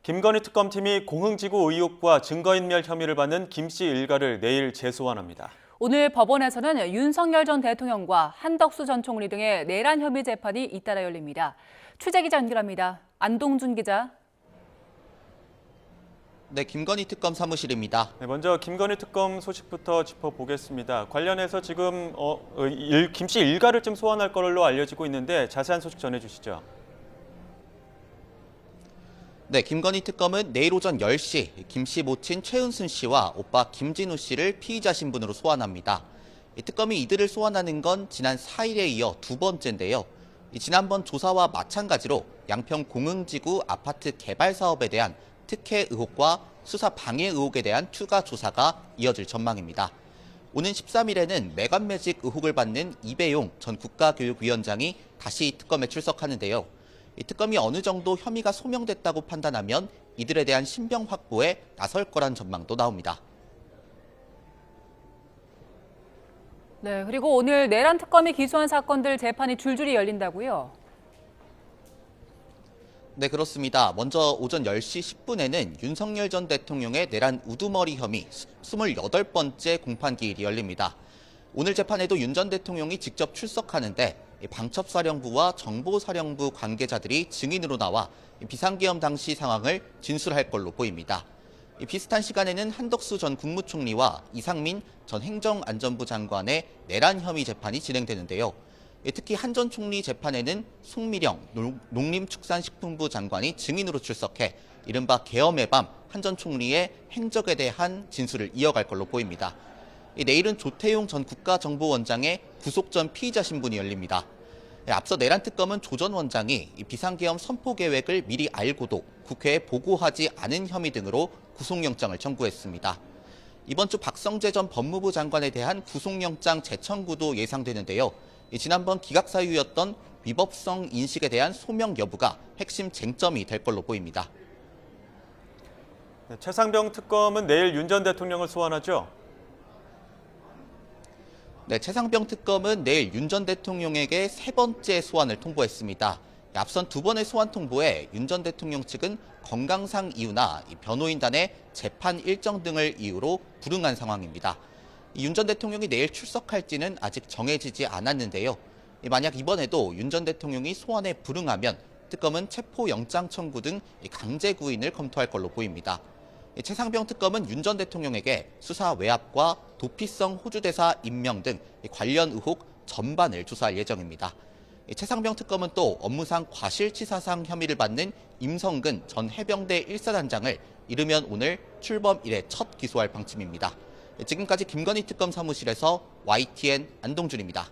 김건희 특검팀이 공흥지구 의혹과 증거인멸 혐의를 받는 김 씨 일가를 내일 재소환합니다. 오늘 법원에서는 윤석열 전 대통령과 한덕수 전 총리 등의 내란 혐의 재판이 잇따라 열립니다. 취재기자 연결합니다. 안동준 기자. 네, 김건희 특검 사무실입니다. 네, 먼저 김건희 특검 소식부터 짚어보겠습니다. 관련해서 지금 김 씨 일가를 좀 소환할 걸로 알려지고 있는데 자세한 소식 전해주시죠. 네, 김건희 특검은 내일 오전 10시 김 씨 모친 최은순 씨와 오빠 김진우 씨를 피의자 신분으로 소환합니다. 이 특검이 이들을 소환하는 건 지난 4일에 이어 두 번째인데요. 지난번 조사와 마찬가지로 양평 공흥지구 아파트 개발 사업에 대한 특혜 의혹과 수사 방해 의혹에 대한 추가 조사가 이어질 전망입니다. 오는 13일에는 매관매직 의혹을 받는 이배용 전 국가교육위원장이 다시 특검에 출석하는데요. 이 특검이 어느 정도 혐의가 소명됐다고 판단하면 이들에 대한 신병 확보에 나설 거란 전망도 나옵니다. 네, 그리고 오늘 내란 특검이 기소한 사건들 재판이 줄줄이 열린다고요? 네, 그렇습니다. 먼저 오전 10시 10분에는 윤석열 전 대통령의 내란 우두머리 혐의 28번째 공판기일이 열립니다. 오늘 재판에도 윤 전 대통령이 직접 출석하는데 방첩사령부와 정보사령부 관계자들이 증인으로 나와 비상계엄 당시 상황을 진술할 걸로 보입니다. 비슷한 시간에는 한덕수 전 국무총리와 이상민 전 행정안전부 장관의 내란 혐의 재판이 진행되는데요. 특히 한 전 총리 재판에는 송미령 농림축산식품부 장관이 증인으로 출석해 이른바 계엄의 밤 한 전 총리의 행적에 대한 진술을 이어갈 걸로 보입니다. 내일은 조태용 전 국가정보원장의 구속 전 피의자 신분이 열립니다. 앞서 내란 특검은 조 전 원장이 비상계엄 선포 계획을 미리 알고도 국회에 보고하지 않은 혐의 등으로 구속영장을 청구했습니다. 이번 주 박성재 전 법무부 장관에 대한 구속영장 재청구도 예상되는데요. 지난번 기각사유였던 위법성 인식에 대한 소명 여부가 핵심 쟁점이 될 걸로 보입니다. 네, 최상병 특검은 내일 윤 전 대통령을 소환하죠? 네, 최상병 특검은 내일 윤 전 대통령에게 세 번째 소환을 통보했습니다. 앞선 두 번의 소환 통보에 윤 전 대통령 측은 건강상 이유나 변호인단의 재판 일정 등을 이유로 불응한 상황입니다. 윤 전 대통령이 내일 출석할지는 아직 정해지지 않았는데요. 만약 이번에도 윤 전 대통령이 소환에 불응하면 특검은 체포영장 청구 등 강제 구인을 검토할 걸로 보입니다. 최상병 특검은 윤 전 대통령에게 수사 외압과 도피성 호주대사 임명 등 관련 의혹 전반을 조사할 예정입니다. 최상병 특검은 또 업무상 과실치사상 혐의를 받는 임성근 전 해병대 1사단장을 이르면 오늘 출범 이래 첫 기소할 방침입니다. 지금까지 김건희 특검 사무실에서 YTN 안동준입니다.